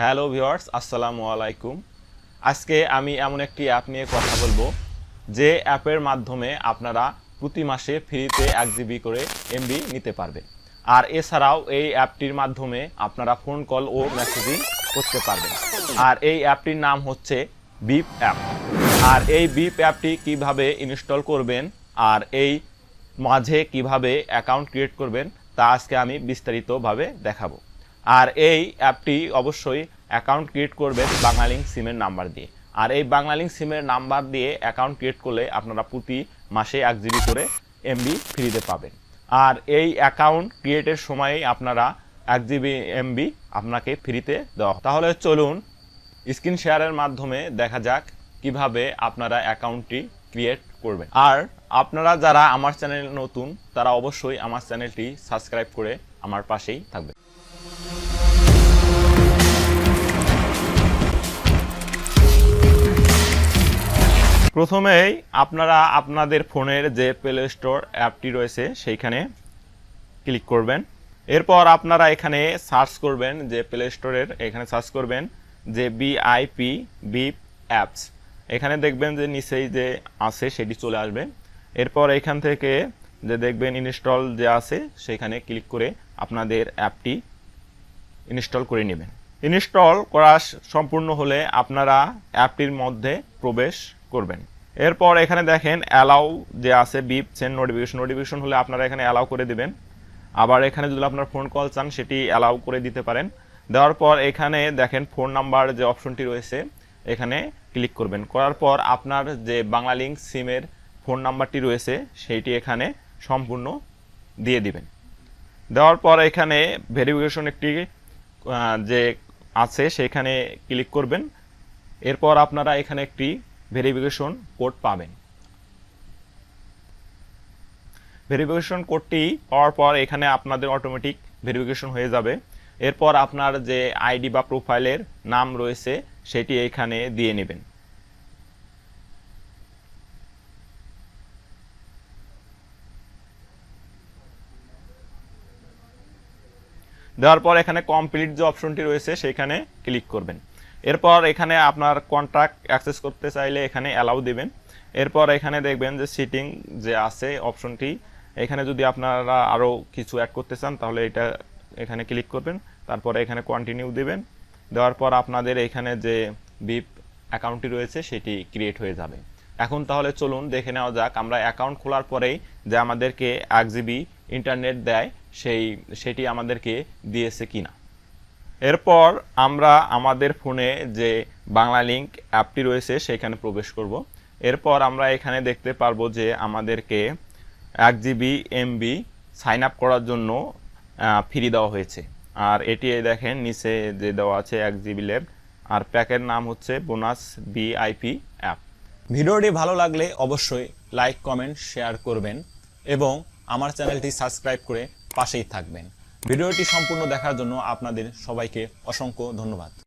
Hello viewers, আসসালামু আলাইকুম। আজকে আমি এমন একটি অ্যাপ নিয়ে কথা বলবো যে অ্যাপের মাধ্যমে আপনারা প্রতি মাসে ফ্রিতে 1 জিবি করে এমবি নিতে পারবেন। আর এছাড়াও এই অ্যাপটির মাধ্যমে আপনারা ফোন কল ও মেসেজিং করতে পারবেন। আর এই অ্যাপটির নাম হচ্ছে বিপ অ্যাপ। আর এই বিপ অ্যাপটি কিভাবে ইনস্টল করবেন আর এই মাঝে কিভাবে অ্যাকাউন্ট ক্রিয়েট করবেন তা আজকে আমি বিস্তারিতভাবে দেখাবো। আর এই অ্যাপটি অবশ্যই অ্যাকাউন্ট ক্রিয়েট করবেন বাংলালিংক সিমের নাম্বার দিয়ে। আর এই বাংলালিংক সিমের নাম্বার দিয়ে অ্যাকাউন্ট ক্রিয়েট করলে আপনারা প্রতি মাসে 1 জিবি করে এমবি ফ্রিতে পাবেন। আর এই অ্যাকাউন্ট ক্রিয়েটের সময়েই আপনারা 1 জিবি এমবি আপনাকে ফ্রিতে দেওয়া। তাহলে চলুন স্ক্রিন শেয়ারের মাধ্যমে দেখা যাক কিভাবে আপনারা অ্যাকাউন্টটি ক্রিয়েট করবেন। আর আপনারা যারা আমার চ্যানেল নতুন তারা অবশ্যই আমার চ্যানেলটি সাবস্ক্রাইব করে আমার পাশেই থাকবে। প্রথমেই আপনারা আপনাদের ফোনের যে প্লে স্টোর অ্যাপটি রয়েছে সেইখানে ক্লিক করবেন। এরপর আপনারা এখানে সার্চ করবেন যে প্লে স্টোরের এখানে সার্চ করবেন যে বিআইপি বিপ অ্যাপস। এখানে দেখবেন যে নিচেই যে আছে সেটি চলে আসবে। এরপর এখান থেকে যে দেখবেন ইনস্টল যে আছে সেখানে ক্লিক করে আপনাদের অ্যাপটি ইনস্টল করে নেবেন। ইনস্টল করা সম্পূর্ণ হলে আপনারা অ্যাপটির মধ্যে প্রবেশ করবেন। এরপর এখানে দেখেন অ্যালাউ যে আছে বিপ সেন্ড নোটিফিকেশন হলে আপনারা এখানে অ্যালাউ করে দিবেন। আবার এখানে যদি আপনার ফোন কল চান সেটি অ্যালাউ করে দিতে পারেন। দেওয়ার পর এখানে দেখেন ফোন নাম্বার যে অপশনটি রয়েছে এখানে ক্লিক করবেন। করার পর আপনার যে বাংলালিংক সিমের ফোন নাম্বারটি রয়েছে সেইটি এখানে সম্পূর্ণ দিয়ে দিবেন। দেওয়ার পর এখানে ভেরিফিকেশন একটি যে আছে সেখানে ক্লিক করবেন। এরপর আপনারা এখানে একটি ভেরিফিকেশন কোড পাবেন। ভেরিফিকেশন কোডটি পাওয়ার পর এখানে আপনাদের অটোমেটিক ভেরিফিকেশন হয়ে যাবে। এরপর আপনার যে আইডি বা প্রোফাইলের নাম রয়েছে সেটি এখানে দিয়ে নেবেন। দেওয়ার পর এখানে কমপ্লিট যে অপশনটি রয়েছে সেখানে ক্লিক করবেন। এরপর এখানে আপনার কন্ট্যাক্ট অ্যাক্সেস করতে চাইলে এখানে অ্যালাউ দিবেন। এরপর এখানে দেখবেন যে সিটিং যে আছে অপশনটি এখানে যদি আপনারা আরও কিছু অ্যাড করতে চান তাহলে এটা এখানে ক্লিক করবেন। তারপরে এখানে কন্টিনিউ দিবেন। দেওয়ার পর আপনাদের এখানে যে বিপ অ্যাকাউন্টটি রয়েছে সেটি ক্রিয়েট হয়ে যাবে। এখন তাহলে চলুন দেখে নেওয়া যাক আমরা অ্যাকাউন্ট খোলার পরেই যে আমাদেরকে 1 জিবি ইন্টারনেট দেয় সেটি আমাদেরকে দিয়েছে কিনা। এরপর আমরা আমাদের ফোনে যে বাংলালিংক অ্যাপটি রয়েছে সেখানে প্রবেশ করব। এরপর আমরা এখানে দেখতে পারবো যে আমাদেরকে 1 জিবি এমবি সাইন আপ করার জন্য ফ্রি দেওয়া হয়েছে। আর এটি দেখেন নিচে যে দেওয়া আছে 1 জিবি লেফট। আর প্যাকের নাম হচ্ছে বোনাস বিআইপি অ্যাপ। ভিডিওটি ভালো লাগলে অবশ্যই লাইক কমেন্ট শেয়ার করবেন এবং আমার চ্যানেলটি সাবস্ক্রাইব করে পাশেই থাকবেন। ভিডিওটি সম্পূর্ণ দেখার জন্য আপনাদের সবাইকে অসংখ্য ধন্যবাদ।